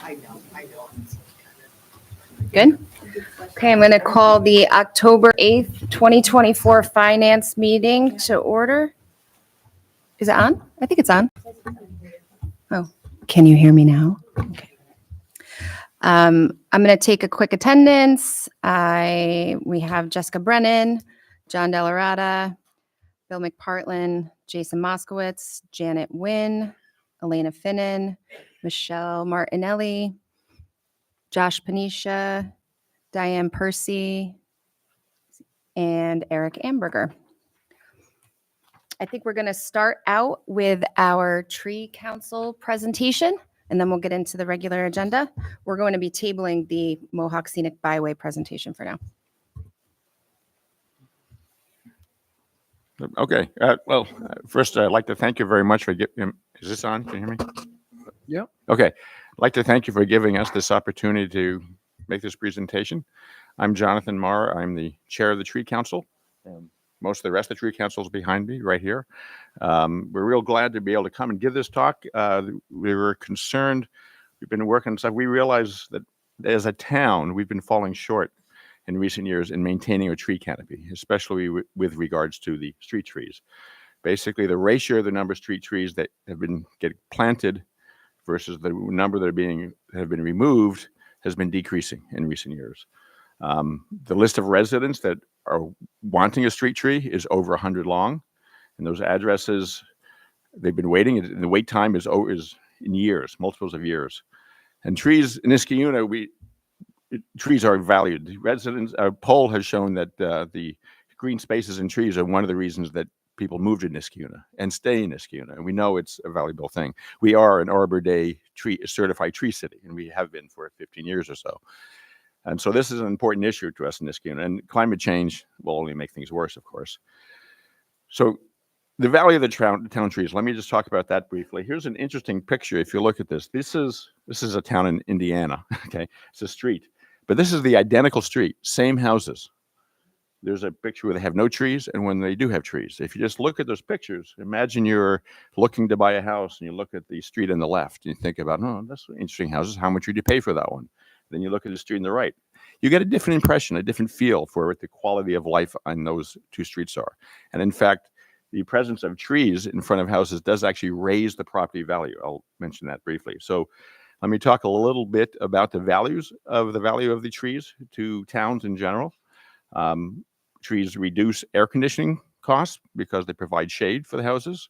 I know. Good. Okay, I'm going to call the October 8th, 2024 Finance meeting to order. Is it on? I think it's on. Oh, can you hear me now? Okay. I'm going to take a quick attendance. We have Jessica Brennan, John Delarada, Bill McPartlin, Jason Moskowitz, Janet Wynn, Elena Finnan, Michelle Martinelli, Josh Panisha, Diane Percy, and Eric Amberger. I think we're going to start out with our tree council presentation, and then we'll get into the regular agenda. We're going to be tabling the Mohawk Scenic Byway presentation for now. Okay. First, I'd like to thank you very much for giving. Is this on? Can you hear me? Yeah. Okay. I'd like to thank you for giving us this opportunity to make this presentation. I'm Jonathan Marr. I'm the chair of the Tree Council. Most of the rest of the Tree Council is behind me right here. We're real glad to be able to come and give this talk. We were concerned. We've been working on stuff. We realize that as a town, we've been falling short in recent years in maintaining a tree canopy, especially with regards to the street trees. Basically, the ratio of the number of street trees that have been getting planted versus the number that have been removed has been decreasing in recent years. The list of residents that are wanting a street tree is over 100 long, and those addresses, they've been waiting, and the wait time is in years, multiples of years. And trees in Niskayuna, trees are valued. The residents, a poll has shown that the green spaces and trees are one of the reasons that people move to Niskayuna and stay in Niskayuna, and we know it's a valuable thing. We are an Arbor Day certified tree city, and we have been for 15 years or so. And so this is an important issue to us in Niskayuna, and climate change will only make things worse, of course. So the value of the town trees, let me just talk about that briefly. Here's an interesting picture. If you look at this, this is a town in Indiana, okay? It's a street, but this is the identical street, same houses. There's a picture where they have no trees and when they do have trees. If you just look at those pictures, imagine you're looking to buy a house and you look at the street on the left and you think about, oh, that's interesting houses. How much would you pay for that one? Then you look at the street on the right. You get a different impression, a different feel for what the quality of life on those two streets are. And in fact, the presence of trees in front of houses does actually raise the property value. I'll mention that briefly. So let me talk a little bit about the value of the trees to towns in general. Trees reduce air conditioning costs because they provide shade for the houses.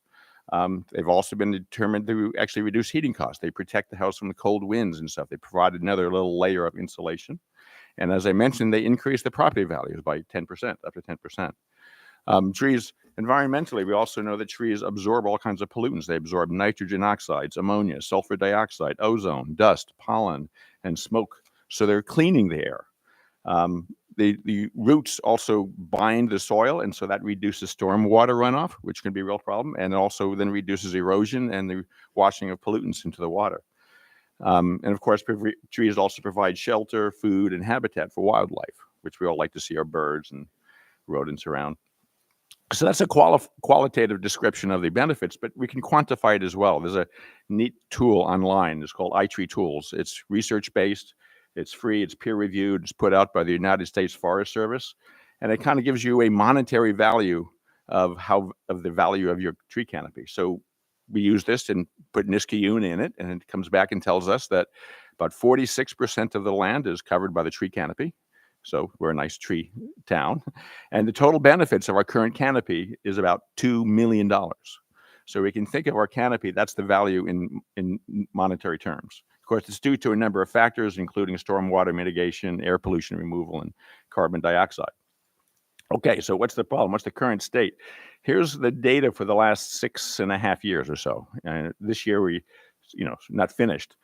They've also been determined to actually reduce heating costs. They protect the house from the cold winds and stuff. They provide another little layer of insulation. And as I mentioned, they increase the property values by 10%, up to 10%. Trees, environmentally, we also know that trees absorb all kinds of pollutants. They absorb nitrogen oxides, ammonia, sulfur dioxide, ozone, dust, pollen, and smoke. So they're cleaning the air. The roots also bind the soil, and so that reduces stormwater runoff, which can be a real problem, and also then reduces erosion and the washing of pollutants into the water. And of course, trees also provide shelter, food, and habitat for wildlife, which we all like to see our birds and rodents around. So that's a qualitative description of the benefits, but we can quantify it as well. There's a neat tool online. It's called iTree Tools. It's research-based. It's free. It's peer-reviewed. It's put out by the United States Forest Service, and it kind of gives you a monetary value of the value of your tree canopy. So we use this and put Niskayuna in it, and it comes back and tells us that about 46% of the land is covered by the tree canopy. So we're a nice tree town. And the total benefits of our current canopy is about $2 million. So we can think of our canopy, that's the value in monetary terms. Of course, it's due to a number of factors, including stormwater mitigation, air pollution removal, and carbon dioxide. Okay, so what's the problem? What's the current state? Here's the data for the last 6.5 years or so. And this year we, not finished.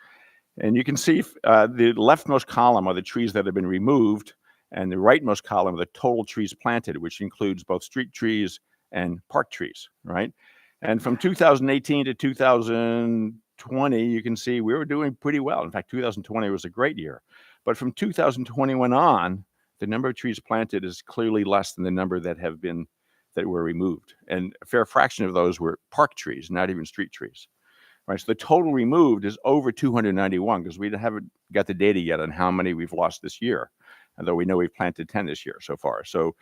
And you can see the leftmost column are the trees that have been removed, and the rightmost column are the total trees planted, which includes both street trees and park trees, right? And from 2018 to 2020, you can see we were doing pretty well. In fact, 2020 was a great year. But from 2021 on, the number of trees planted is clearly less than the number that were removed. And a fair fraction of those were park trees, not even street trees. right? So the total removed is over 291 because we haven't got the data yet on how many we've lost this year, although we know we've planted 10 this year so far. So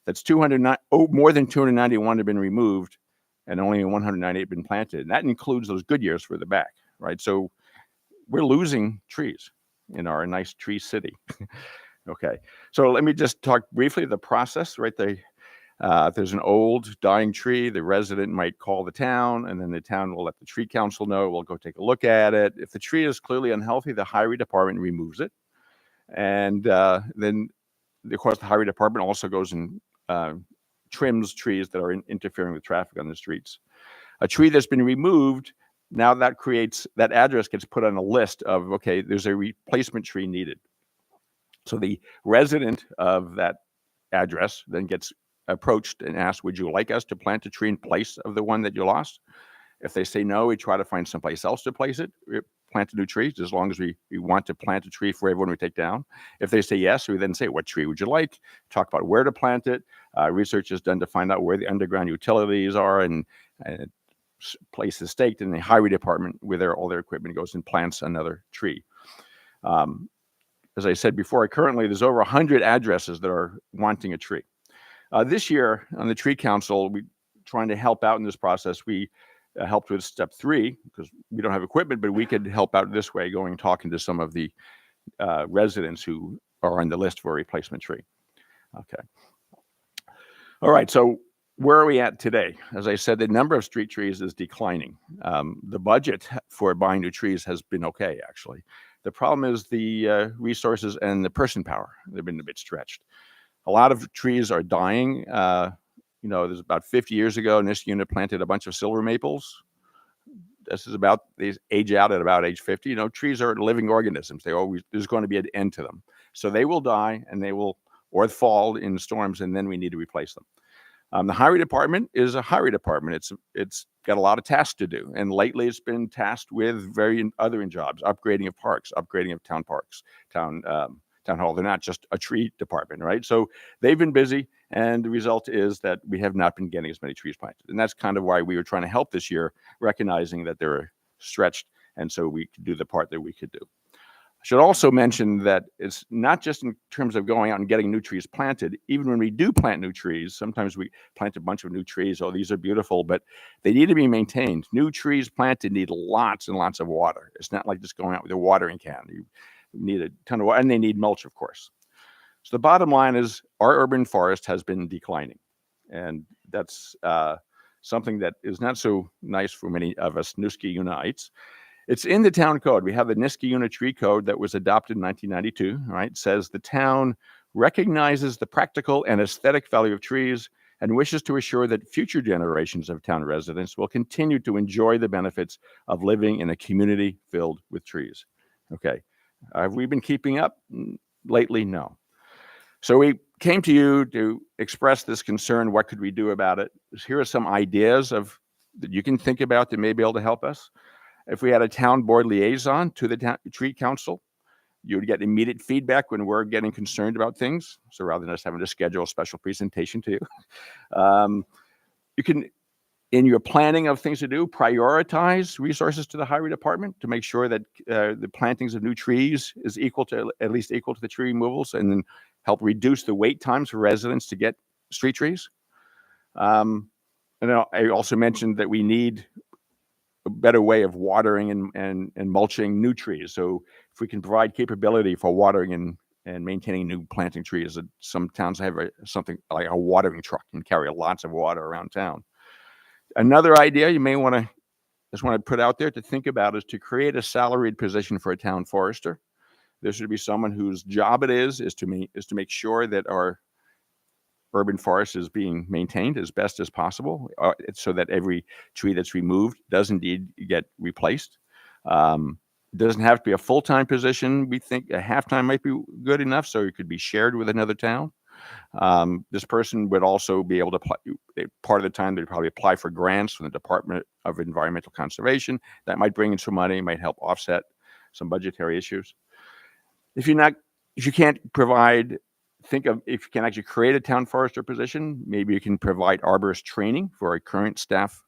that's more than 291 have been removed and only 198 been planted. And that includes those good years for the back, right? So we're losing trees in our nice tree city. Okay, so let me just talk briefly the process, right? If there's an old dying tree, the resident might call the town, and then the town will let the tree council know. We'll go take a look at it. If the tree is clearly unhealthy, the highway department removes it. And then, of course, the highway department also goes and trims trees that are interfering with traffic on the streets. A tree that's been removed, now that address gets put on a list of, okay, there's a replacement tree needed. So the resident of that address then gets approached and asked, would you like us to plant a tree in place of the one that you lost? If they say no, we try to find someplace else to place it, plant a new tree, as long as we want to plant a tree for everyone we take down. If they say yes, we then say, what tree would you like? Talk about where to plant it. Research is done to find out where the underground utilities are, and place is staked, and the highway department, with all their equipment, goes and plants another tree. As I said before, currently there's over 100 addresses that are wanting a tree. This year on the Tree Council, we trying to help out in this process. We helped with step 3 because we don't have equipment, but we could help out this way, talking to some of the residents who are on the list for a replacement tree. Okay. All right. So where are we at today? As I said, the number of street trees is declining. The budget for buying new trees has been okay, actually. The problem is the resources and the person power. They've been a bit stretched. A lot of trees are dying. There's about 50 years ago, Niskayuna planted a bunch of silver maples. They age out at about age 50. Trees are living organisms. There's going to be an end to them. So they will die, and or fall in storms, and then we need to replace them. The highway department is a highway department. It's got a lot of tasks to do, and lately it's been tasked with other jobs: upgrading of parks, upgrading of town parks, town hall. They're not just a tree department, right? So they've been busy, and the result is that we have not been getting as many trees planted, and that's kind of why we were trying to help this year, recognizing that they're stretched, and so we could do the part that we could do. I should also mention that it's not just in terms of going out and getting new trees planted. Even when we do plant new trees, sometimes we plant a bunch of new trees. Oh, these are beautiful, but they need to be maintained. New trees planted need lots and lots of water. It's not like just going out with a watering can. You need a ton of water, and they need mulch, of course. So the bottom line is our urban forest has been declining, and that's something that is not so nice for many of us Niskayunaites. It's in the town code. We have the Niskayuna Tree Code that was adopted in 1992, right? It says the town recognizes the practical and aesthetic value of trees and wishes to assure that future generations of town residents will continue to enjoy the benefits of living in a community filled with trees. Okay. Have we been keeping up lately? No. So we came to you to express this concern. What could we do about it? Here are some ideas that you can think about that may be able to help us. If we had a town board liaison to the tree council, you would get immediate feedback when we're getting concerned about things. So rather than us having to schedule a special presentation to you, you can, in your planning of things to do, prioritize resources to the highway department to make sure that the plantings of new trees is at least equal to the tree removals, and then help reduce the wait times for residents to get street trees. And I also mentioned that we need a better way of watering and mulching new trees. So if we can provide capability for watering and maintaining new planting trees, some towns have something like a watering truck and carry lots of water around town. Another idea you may want to put out there to think about is to create a salaried position for a town forester. There should be someone whose job it is to make sure that our urban forest is being maintained as best as possible, so that every tree that's removed does indeed get replaced. It doesn't have to be a full-time position. We think a half-time might be good enough, so it could be shared with another town. This person would also be able to part of the time they'd probably apply for grants from the Department of Environmental Conservation. That might bring in some money, might help offset some budgetary issues. If you can't provide, think of if you can actually create a town forester position, maybe you can provide arborist training for our current staff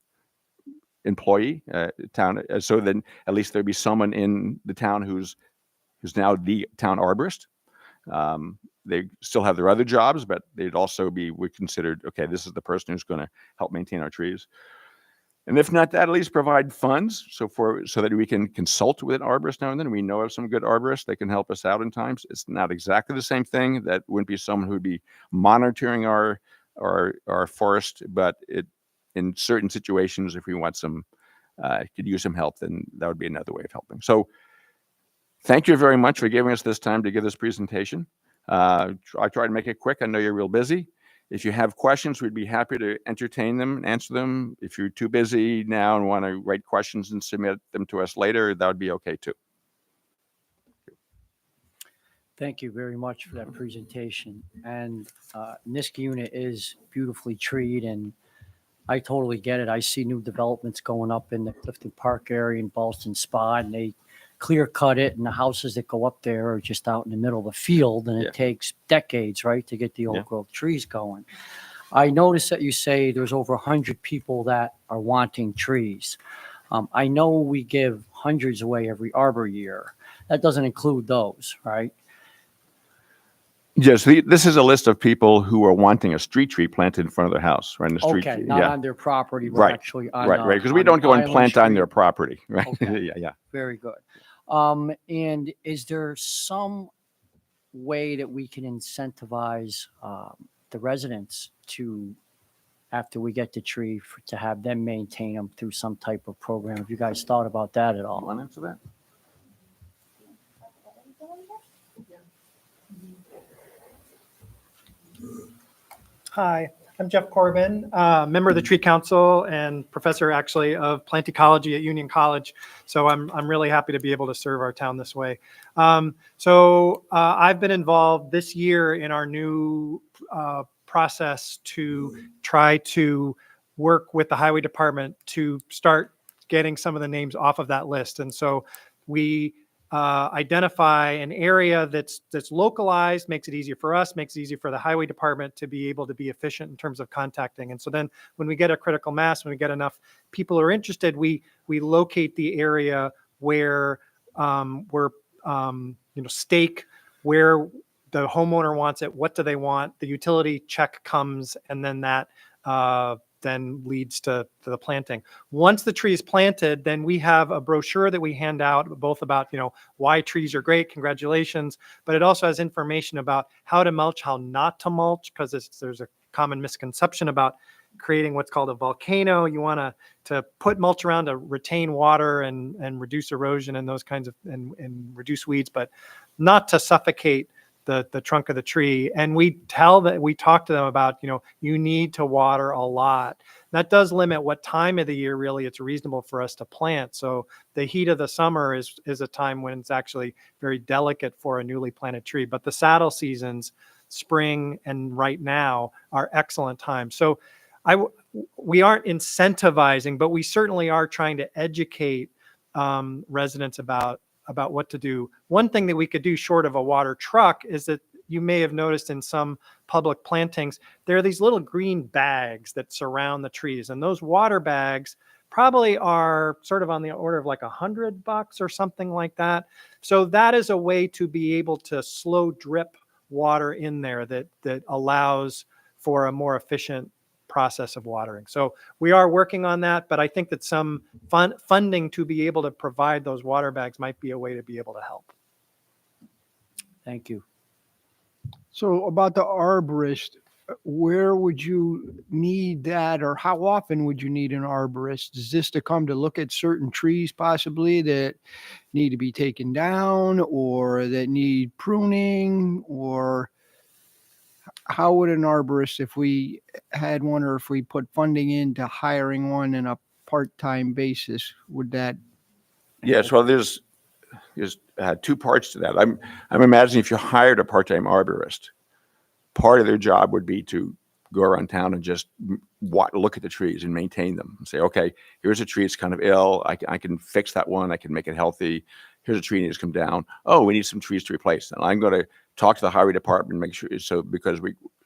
employee town, so then at least there'd be someone in the town who's now the town arborist. They still have their other jobs, but they'd also be considered, okay, this is the person who's going to help maintain our trees. And if not that, at least provide funds so that we can consult with an arborist now and then. We know of some good arborists that can help us out in times. It's not exactly the same thing. That wouldn't be someone who would be monitoring our forest, but in certain situations, if we want could use some help, then that would be another way of helping. So thank you very much for giving us this time to give this presentation. I try to make it quick. I know you're real busy. If you have questions, we'd be happy to entertain them and answer them. If you're too busy now and want to write questions and submit them to us later, that would be okay too. Thank you very much for that presentation. And Niska unit is beautifully treed, and I totally get it. I see new developments going up in the Clifton Park area in Ballston Spa, and they clear cut it, and the houses that go up there are just out in the middle of the field, and it takes decades, right, to get the old growth trees going. I noticed that you say there's over 100 people that are wanting trees. I know we give hundreds away every Arbor year. That doesn't include those, right? Yes, this is a list of people who are wanting a street tree planted in front of their house, right in the street. Okay, not on their property, but right, actually on right, because we don't go and plant on their property, right? Okay. yeah. Very good. And is there some way that we can incentivize the residents to, after we get the tree, to have them maintain them through some type of program? Have you guys thought about that at all? Want to answer that? Hi, I'm Jeff Corbin, member of the Tree Council and professor actually of plant ecology at Union College. So I'm really happy to be able to serve our town this way. I've been involved this year in our new process to try to work with the highway department to start getting some of the names off of that list. And so we identify an area that's localized, makes it easier for us, makes it easier for the highway department to be able to be efficient in terms of contacting. And so then when we get a critical mass, when we get enough people who are interested, we locate the area where stake where the homeowner wants it, what do they want, the utility check comes, and then that then leads to the planting. Once the tree is planted, then we have a brochure that we hand out both about, why trees are great, congratulations, but it also has information about how to mulch, how not to mulch, because there's a common misconception about creating what's called a volcano. You want to put mulch around to retain water and reduce erosion and those kinds of, and reduce weeds, but not to suffocate the trunk of the tree. And we talk to them about, you need to water a lot. That does limit what time of the year really it's reasonable for us to plant. So the heat of the summer is a time when it's actually very delicate for a newly planted tree. But the saddle seasons, spring and right now, are excellent times. So we aren't incentivizing, but we certainly are trying to educate residents about what to do. One thing that we could do short of a water truck is that you may have noticed in some public plantings, there are these little green bags that surround the trees. And those water bags probably are sort of on the order of like $100 or something like that. So that is a way to be able to slow drip water in there that allows for a more efficient process of watering. So we are working on that, but I think that some funding to be able to provide those water bags might be a way to be able to help. Thank you. So about the arborist, where would you need that, or how often would you need an arborist? Is this to come to look at certain trees possibly that need to be taken down or that need pruning, or how would an arborist, if we had one or if we put funding into hiring one in a part-time basis, would that? Yes, well, there's two parts to that. I'm imagining if you hired a part-time arborist, part of their job would be to go around town and just look at the trees and maintain them and say, okay, here's a tree, it's kind of ill. I can fix that one. I can make it healthy. Here's a tree that needs to come down. Oh, we need some trees to replace. And I'm going to talk to the highway department, make sure, so because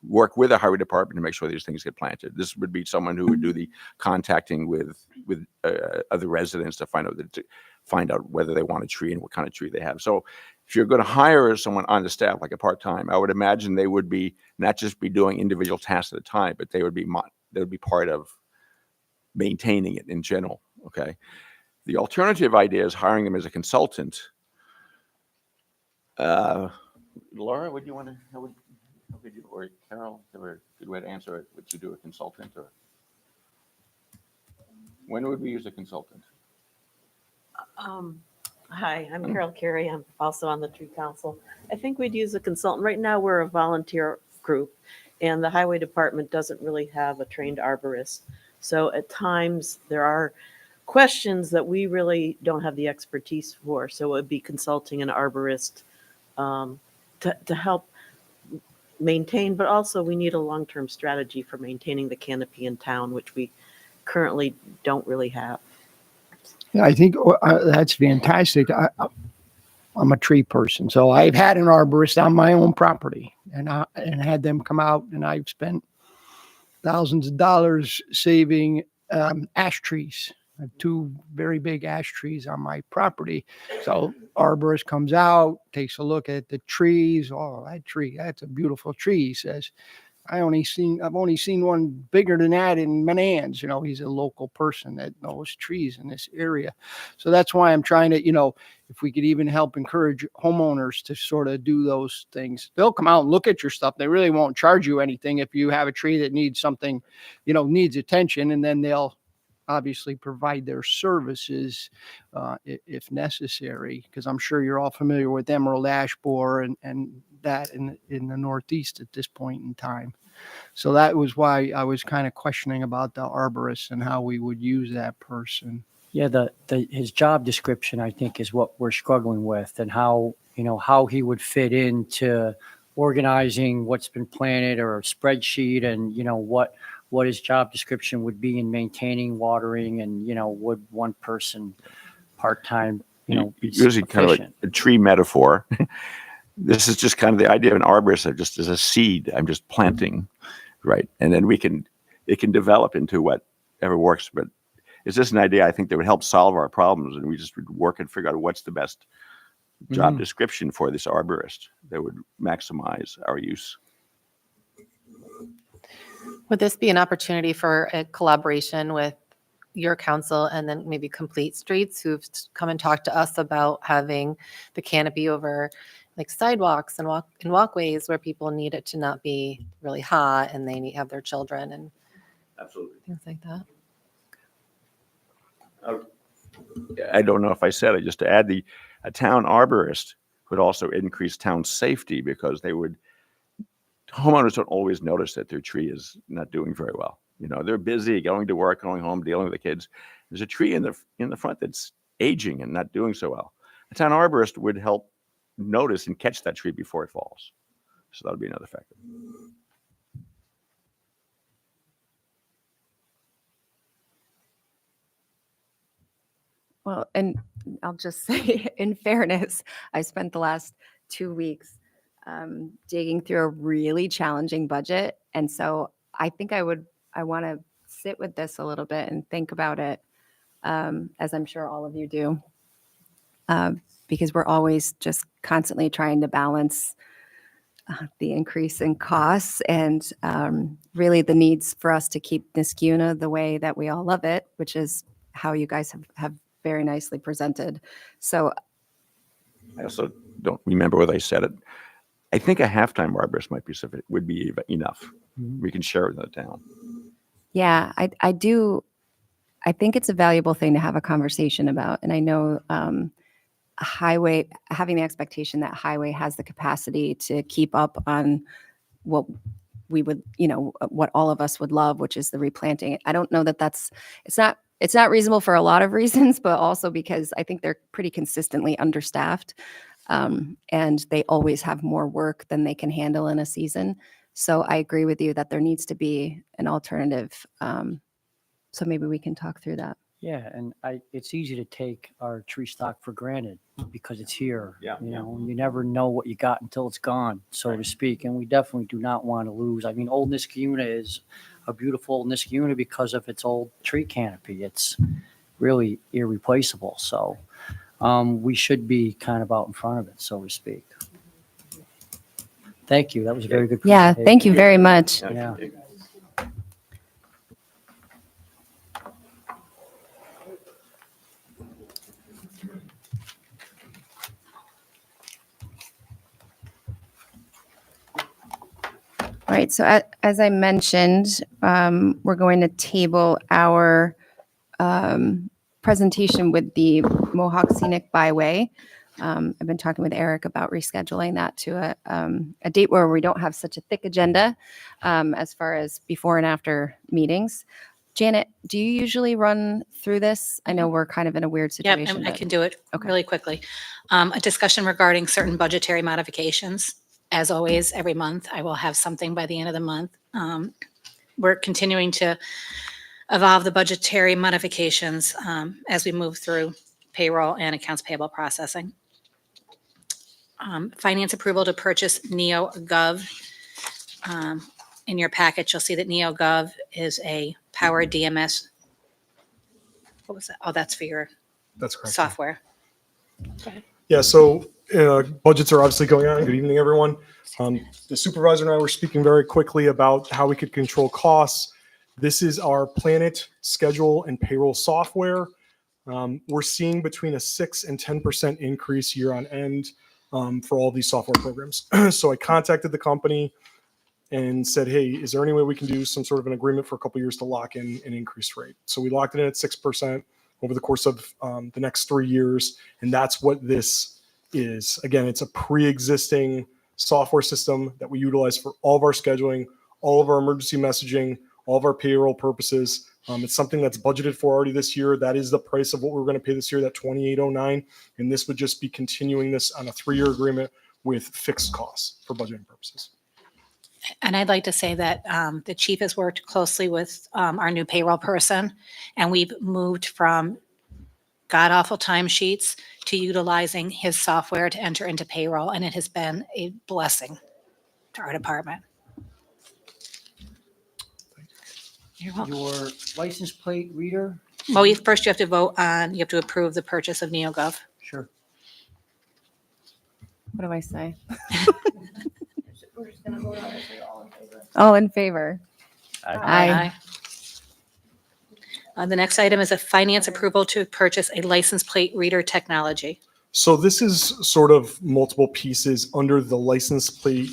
work with the highway department to make sure these things get planted. This would be someone who would do the contacting with other residents to find out whether they want a tree and what kind of tree they have. So if you're going to hire someone on the staff, like a part-time, I would imagine they would be not just be doing individual tasks at a time, but they would be part of maintaining it in general. Okay. The alternative idea is hiring them as a consultant. Laura, would you want to, how would you, or Carol, is there a good way to answer it? Would you do a consultant, or when would we use a consultant? Hi, I'm Carol Carey. I'm also on the tree council. I think we'd use a consultant. Right now, we're a volunteer group, and the highway department doesn't really have a trained arborist. So at times, there are questions that we really don't have the expertise for. So it would be consulting an arborist to help maintain, but also we need a long-term strategy for maintaining the canopy in town, which we currently don't really have. Yeah, I think that's fantastic. I'm a tree person, so I've had an arborist on my own property, and had them come out, and I've spent thousands of dollars saving ash trees. I have 2 very big ash trees on my property. So arborist comes out, takes a look at the trees. Oh, that tree, that's a beautiful tree, he says. I've only seen one bigger than that in Manans. You know, he's a local person that knows trees in this area. So that's why I'm trying to, if we could even help encourage homeowners to sort of do those things. They'll come out and look at your stuff. They really won't charge you anything if you have a tree that needs something, needs attention, and then they'll obviously provide their services if necessary, because I'm sure you're all familiar with emerald ash borer and that in the Northeast at this point in time. So that was why I was kind of questioning about the arborist and how we would use that person. Yeah, his job description, I think, is what we're struggling with, and how he would fit into organizing what's been planted, or a spreadsheet, and what his job description would be in maintaining, watering, and would one person part-time be usually sufficient? kind of a tree metaphor. This is just kind of the idea of an arborist, just as a seed. I'm just planting, right? And then it can develop into whatever works. But it's just an idea, I think, that would help solve our problems, and we just would work and figure out what's the best job description for this arborist that would maximize our use. Would this be an opportunity for a collaboration with your council and then maybe Complete Streets, who've come and talked to us about having the canopy over like sidewalks and walkways where people need it to not be really hot and they have their children and Absolutely. things like that? I don't know if I said it, just to add, a town arborist would also increase town safety, because homeowners don't always notice that their tree is not doing very well. They're busy going to work, going home, dealing with the kids. There's a tree in the front that's aging and not doing so well. A town arborist would help notice and catch that tree before it falls. So that would be another factor. Well, and I'll just say, in fairness, I spent the last 2 weeks digging through a really challenging budget. And so I think I want to sit with this a little bit and think about it, as I'm sure all of you do, because we're always just constantly trying to balance the increase in costs and really the needs for us to keep Niskuna the way that we all love it, which is how you guys have very nicely presented. So I also don't remember whether I said it. I think a halftime arborist would be enough. We can share it with the town. yeah, I do. I think it's a valuable thing to have a conversation about. And I know highway, having the expectation that highway has the capacity to keep up on what we would, what all of us would love, which is the replanting. I don't know that it's not reasonable for a lot of reasons, but also because I think they're pretty consistently understaffed, and they always have more work than they can handle in a season. So I agree with you that there needs to be an alternative. So maybe we can talk through that. Yeah, and it's easy to take our tree stock for granted because it's here. Yeah. You know, you never know what you got until it's gone, so to speak. And we definitely do not want to lose. I mean, Old Niskayuna is a beautiful Old Niskayuna because of its old tree canopy. It's really irreplaceable. So we should be kind of out in front of it, so to speak. Thank you. That was a very good Yeah, presentation. thank you very much. Yeah. All right, so as I mentioned, we're going to table our presentation with the Mohawk Scenic Byway. I've been talking with Eric about rescheduling that to a date where we don't have such a thick agenda as far as before and after meetings. Janet, do you usually run through this? I know we're kind of in a weird Yep, situation. and I but- can do it Okay. really quickly. A discussion regarding certain budgetary modifications. As always, every month, I will have something by the end of the month. We're continuing to evolve the budgetary modifications as we move through payroll and accounts payable processing. Finance approval to purchase NeoGov. In your package, you'll see that NeoGov is a power DMS. What was that? Oh, that's for your That's correct. software. Yeah, so budgets are obviously going on. Good evening, everyone. The supervisor and I were speaking very quickly about how we could control costs. This is our Planet schedule and payroll software. We're seeing between a 6 and 10% increase year on end for all these software programs. So I contacted the company and said, hey, is there any way we can do some sort of an agreement for a couple of years to lock in an increased rate? So we locked it in at 6% over the course of the next 3 years. And that's what this is. Again, it's a pre-existing software system that we utilize for all of our scheduling, all of our emergency messaging, all of our payroll purposes. It's something that's budgeted for already this year. That is the price of what we're going to pay this year, that $2,809. And this would just be continuing this on a 3-year agreement with fixed costs for budgeting purposes. And I'd like to say that the chief has worked closely with our new payroll person, and we've moved from god-awful timesheets to utilizing his software to enter into payroll, and it has been a blessing to our department. You're welcome. Your license plate reader? Well, first you have to vote on, you have to approve the purchase of NeoGov. Sure. What do I say? All in favor? Aye. The next item is a finance approval to purchase a license plate reader technology. So this is sort of multiple pieces under the license plate,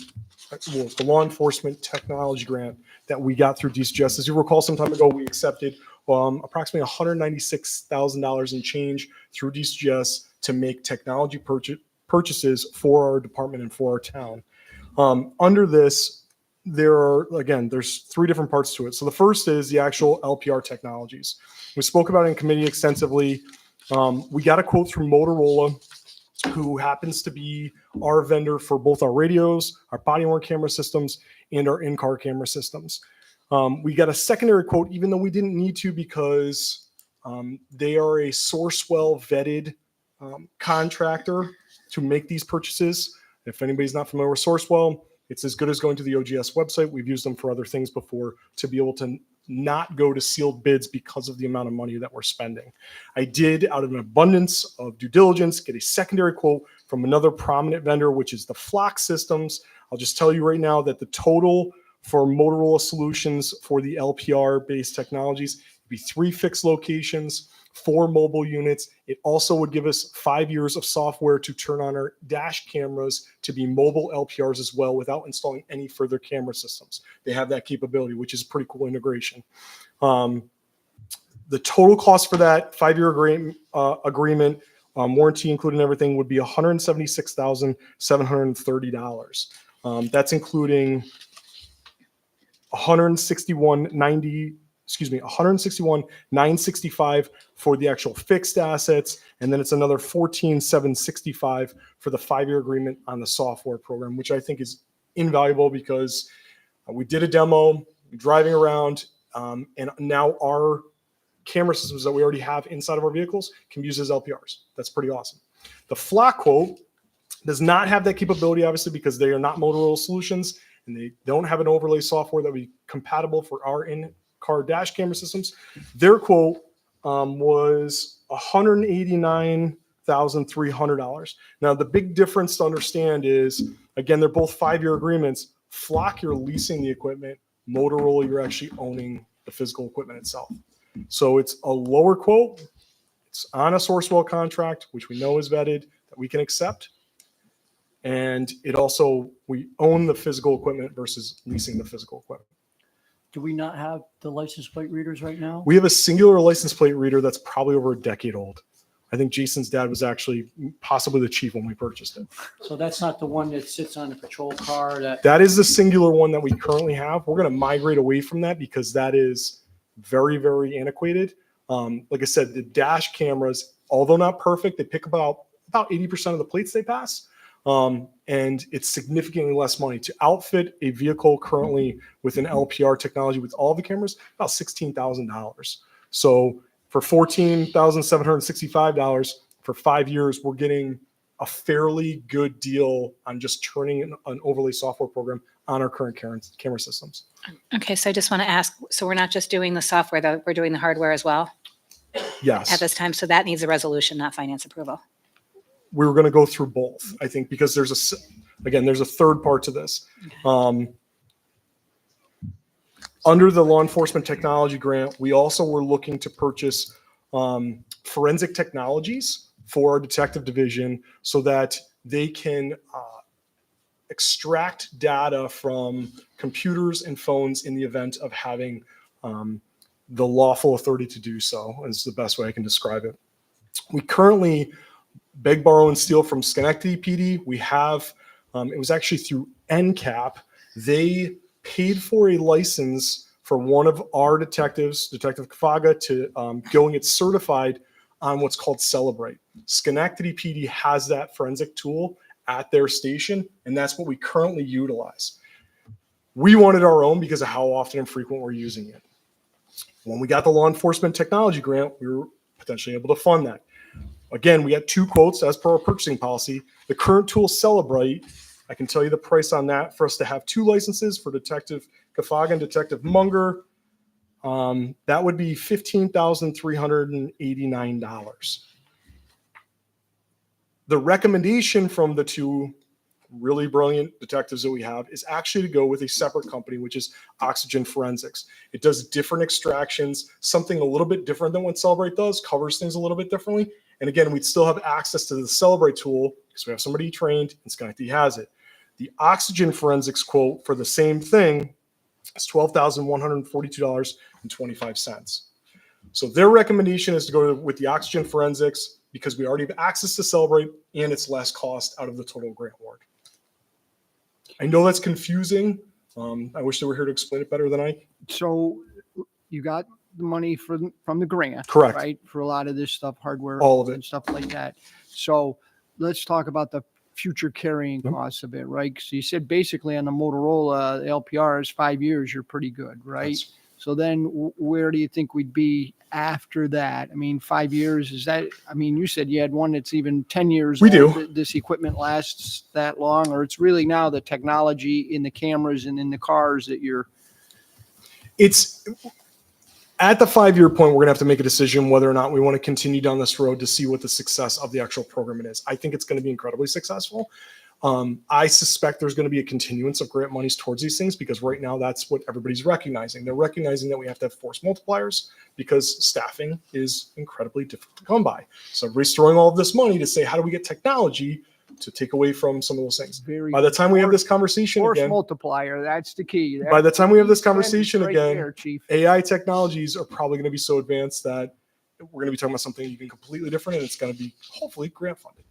well, the law enforcement technology grant that we got through DCGS. As you recall, some time ago, we accepted approximately $196,000 in change through DCGS to make technology purchases for our department and for our town. Under this, there's 3 different parts to it. So the first is the actual LPR technologies. We spoke about it in committee extensively. We got a quote from Motorola, who happens to be our vendor for both our radios, our body-worn camera systems, and our in-car camera systems. We got a secondary quote, even though we didn't need to, because they are a Sourcewell vetted contractor to make these purchases. If anybody's not familiar with Sourcewell, it's as good as going to the OGS website. We've used them for other things before to be able to not go to sealed bids because of the amount of money that we're spending. I did, out of an abundance of due diligence, get a secondary quote from another prominent vendor, which is the Flock Systems. I'll just tell you right now that the total for Motorola Solutions for the LPR-based technologies would be 3 fixed locations, 4 mobile units. It also would give us 5 years of software to turn on our dash cameras to be mobile LPRs as well without installing any further camera systems. They have that capability, which is a pretty cool integration. The total cost for that 5-year agreement, warranty including everything, would be $176,730. That's including $161,965 for the actual fixed assets, and then it's another $14,765 for the 5-year agreement on the software program, which I think is invaluable because we did a demo driving around, and now our camera systems that we already have inside of our vehicles can be used as LPRs. That's pretty awesome. The Flock quote does not have that capability, obviously, because they are not Motorola solutions and they don't have an overlay software that would be compatible for our in-car dash camera systems. Their quote was $189,300. Now, the big difference to understand is, again, they're both 5-year agreements. Flock, you're leasing the equipment. Motorola, you're actually owning the physical equipment itself. So it's a lower quote. It's on a Sourcewell contract, which we know is vetted, that we can accept. And it also, we own the physical equipment versus leasing the physical equipment. Do we not have the license plate readers right now? We have a singular license plate reader that's probably over a decade old. I think Jason's dad was actually possibly the chief when we purchased it. So that's not the one that sits on a patrol car that, That is the singular one that we currently have. We're going to migrate away from that because that is very, very antiquated. Like I said, the dash cameras, although not perfect, they pick about 80% of the plates they pass. And it's significantly less money to outfit a vehicle currently with an LPR technology with all the cameras, about $16,000. So for $14,765 for 5 years, we're getting a fairly good deal on just turning an overlay software program on our current camera systems. Okay, so I just want to ask, so we're not just doing the software, though, we're doing the hardware as well Yes. at this time? So that needs a resolution, not finance approval. We were going to go through both, I think, because there's a third part to this. Under the law enforcement technology grant, we also were looking to purchase forensic technologies for our detective division so that they can extract data from computers and phones in the event of having the lawful authority to do so, is the best way I can describe it. We currently beg, borrow, and steal from Schenectady PD. We have, it was actually through NCAP. They paid for a license for one of our detectives, Detective Kafaga, to go and get certified on what's called Celebrate. Schenectady PD has that forensic tool at their station, and that's what we currently utilize. We wanted our own because of how often and frequent we're using it. When we got the law enforcement technology grant, we were potentially able to fund that. Again, we had 2 quotes as per our purchasing policy. The current tool, Celebrate, I can tell you the price on that for us to have 2 licenses for Detective Kafaga and Detective Munger. That would be $15,389. The recommendation from the 2 really brilliant detectives that we have is actually to go with a separate company, which is Oxygen Forensics. It does different extractions, something a little bit different than what Celebrate does, covers things a little bit differently. And again, we'd still have access to the Celebrate tool because we have somebody trained and Schenectady has it. The Oxygen Forensics quote for the same thing is $12,142.25. So their recommendation is to go with the Oxygen Forensics because we already have access to Celebrate and it's less cost out of the total grant award. I know that's confusing. I wish they were here to explain it better than I. So you got the money from the grant, Correct. right? For a lot of this stuff, hardware, All of it. and stuff like that. So let's talk about the future carrying costs of it, right? So you said basically on the Motorola the LPR is 5 years, you're pretty good, right? Yes. So then where do you think we'd be after that? I mean, 5 years, is that, I mean, you said you had one that's even 10 years We old. do. This equipment lasts that long, or it's really now the technology in the cameras and in the cars that you're. It's at the 5-year point, we're going to have to make a decision whether or not we want to continue down this road to see what the success of the actual program is. I think it's going to be incredibly successful. I suspect there's going to be a continuance of grant monies towards these things because right now that's what everybody's recognizing. They're recognizing that we have to have force multipliers because staffing is incredibly difficult to come by. So everybody's throwing all of this money to say, how do we get technology to take away from some of those things? By the time we have this conversation Force again, multiplier, that's the key. by the time we have this That's conversation right again, there, Chief. AI technologies are probably going to be so advanced that we're going to be talking about something even completely different, and it's going to be hopefully grant funded.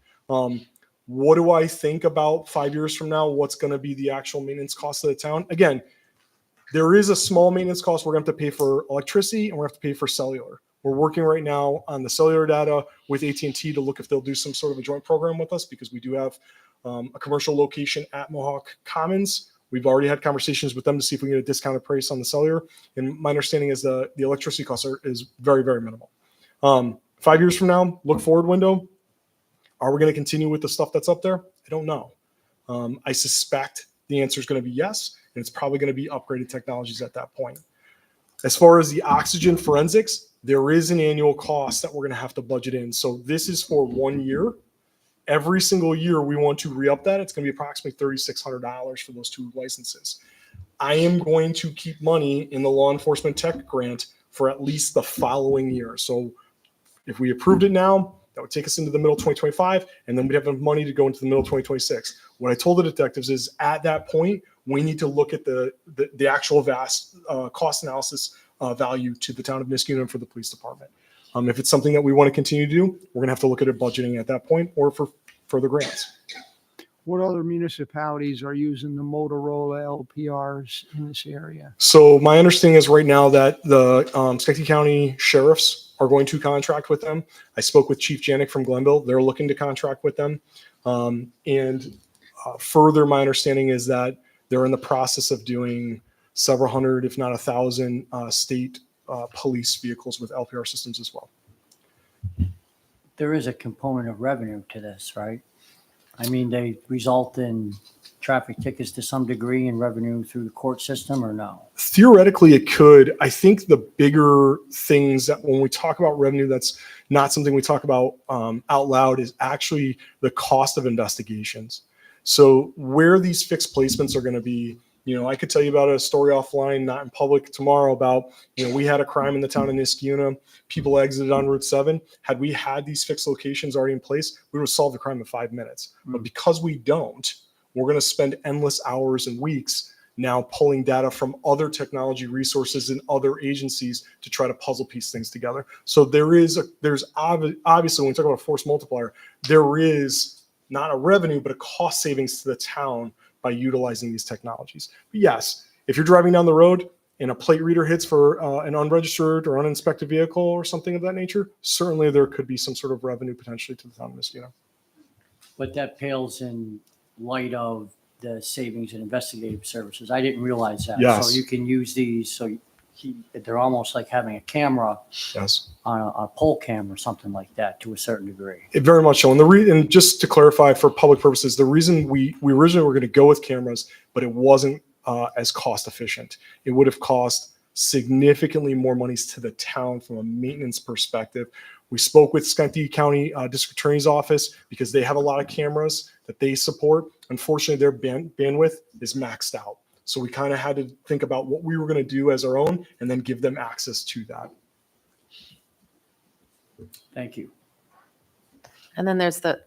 What do I think about 5 years from now? What's going to be the actual maintenance cost of the town? Again, there is a small maintenance cost. We're going to have to pay for electricity and we're going to have to pay for cellular. We're working right now on the cellular data with AT&T to look if they'll do some sort of a joint program with us because we do have a commercial location at Mohawk Commons We've already had conversations with them to see if we can get a discounted price on the cellular. And my understanding is the electricity costs is very, very minimal. 5 years from now, look forward window. Are we going to continue with the stuff that's up there? I don't know. I suspect the answer is going to be yes, and it's probably going to be upgraded technologies at that point. As far as the oxygen forensics, there is an annual cost that we're going to have to budget in. So this is for 1 year. Every single year we want to re-up that. It's going to be approximately $3,600 for those 2 licenses. I am going to keep money in the law enforcement tech grant for at least the following year. So if we approved it now, that would take us into the middle of 2025, and then we'd have enough money to go into the middle of 2026. What I told the detectives is at that point, we need to look at the actual vast cost analysis value to the town of Niskuna and for the police department. If it's something that we want to continue to do, we're going to have to look at it budgeting at that point or for further grants. What other municipalities are using the Motorola LPRs in this area? So my understanding is right now that the Schenectady County sheriffs are going to contract with them. I spoke with Chief Janik from Glenville. They're looking to contract with them. Further, my understanding is that they're in the process of doing several hundred, if not 1,000, state police vehicles with LPR systems as well. There is a component of revenue to this, right? I mean, they result in traffic tickets to some degree and revenue through the court system, or no? Theoretically, it could. I think the bigger things that when we talk about revenue, that's not something we talk about out loud, is actually the cost of investigations. So where these fixed placements are going to be, I could tell you about a story offline, not in public tomorrow, about, we had a crime in the town of Niskuna. People exited on Route 7. Had we had these fixed locations already in place, we would have solved the crime in 5 minutes. But because we don't, we're going to spend endless hours and weeks now pulling data from other technology resources and other agencies to try to puzzle piece things together. So there's obviously, when we talk about a force multiplier, there is not a revenue, but a cost savings to the town by utilizing these technologies. But yes, if you're driving down the road and a plate reader hits for an unregistered or uninspected vehicle or something of that nature, certainly there could be some sort of revenue potentially to the town of Niskuna. But that pales in light of the savings in investigative services. I didn't realize that. Yes. So you can use these, so they're almost like having a camera Yes. on a pole cam or something like that to a certain degree. It very much so. And just to clarify for public purposes, the reason we originally were going to go with cameras, but it wasn't as cost efficient. It would have cost significantly more monies to the town from a maintenance perspective. We spoke with Schenectady County District Attorney's Office because they have a lot of cameras that they support. Unfortunately, their bandwidth is maxed out. So we kind of had to think about what we were going to do as our own and then give them access to that. Thank you. And then there's the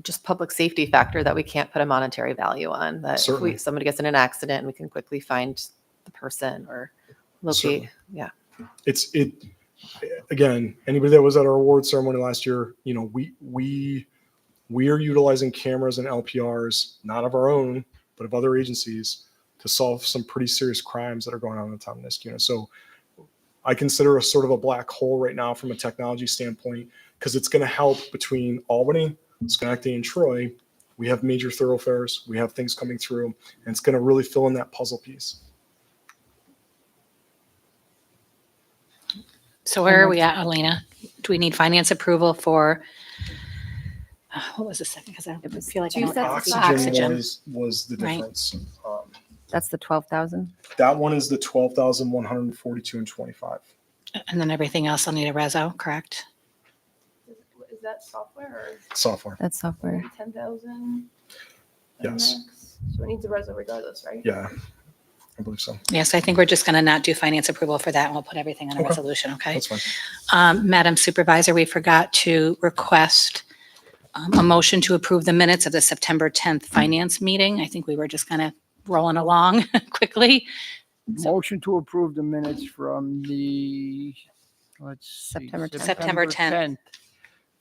just public safety factor that we can't put a monetary value on, that Certainly. if somebody gets in an accident and we can quickly find the person or locate. Certainly. Yeah. Again, anybody that was at our award ceremony last year, we are utilizing cameras and LPRs, not of our own, but of other agencies, to solve some pretty serious crimes that are going on in the town of Niskuna. So I consider us sort of a black hole right now from a technology standpoint, because it's going to help between Albany, Schenectady, and Troy. We have major thoroughfares, we have things coming through, and it's going to really fill in that puzzle piece. So where are we at, Elena? Do we need finance approval for, what was the second? Because I feel like I two don't sets of Oxygen oxygen. was the Right. difference. That's the 12,000. That one is the 12,142 and 25. And then everything else I'll need a reso, correct? Is that software or Software. That's software. 10,000? Yes. So it needs a reso regardless, right? Yeah, I believe so. Yes, I think we're just going to not do finance approval for that, and we'll put everything on a Okay. resolution, okay? That's fine. Madam Supervisor, we forgot to request a motion to approve the minutes of the September 10th finance meeting. I think we were just kind of rolling along quickly. Motion to approve the minutes from the, let's see. September 10th. September 10th.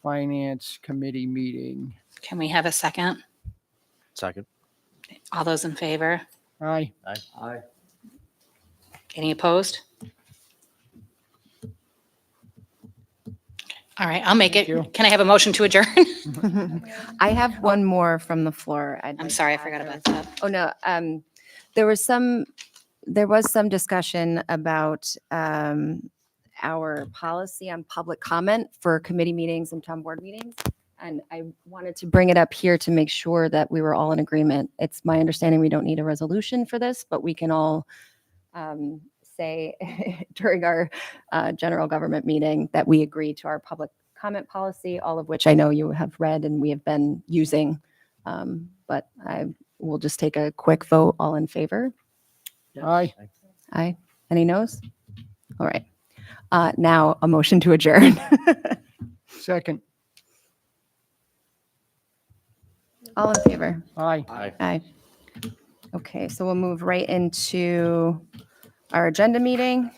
Finance Committee meeting. Can we have a second? Second. All those in favor? Aye. Aye. Any opposed? All right, I'll make Thank it. you. Can I have a motion to adjourn? I have one more from the floor. I'm sorry, I forgot about that. Oh, no. There was some discussion about our policy on public comment for committee meetings and town board meetings. And I wanted to bring it up here to make sure that we were all in agreement. It's my understanding we don't need a resolution for this, but we can all say during our general government meeting that we agree to our public comment policy, all of which I know you have read and we have been using. But I will just take a quick vote. All in favor? Aye. Aye. Any noes? All right. Now a motion to adjourn. Second. All in favor? Aye. Aye. Okay, so we'll move right into our agenda meeting.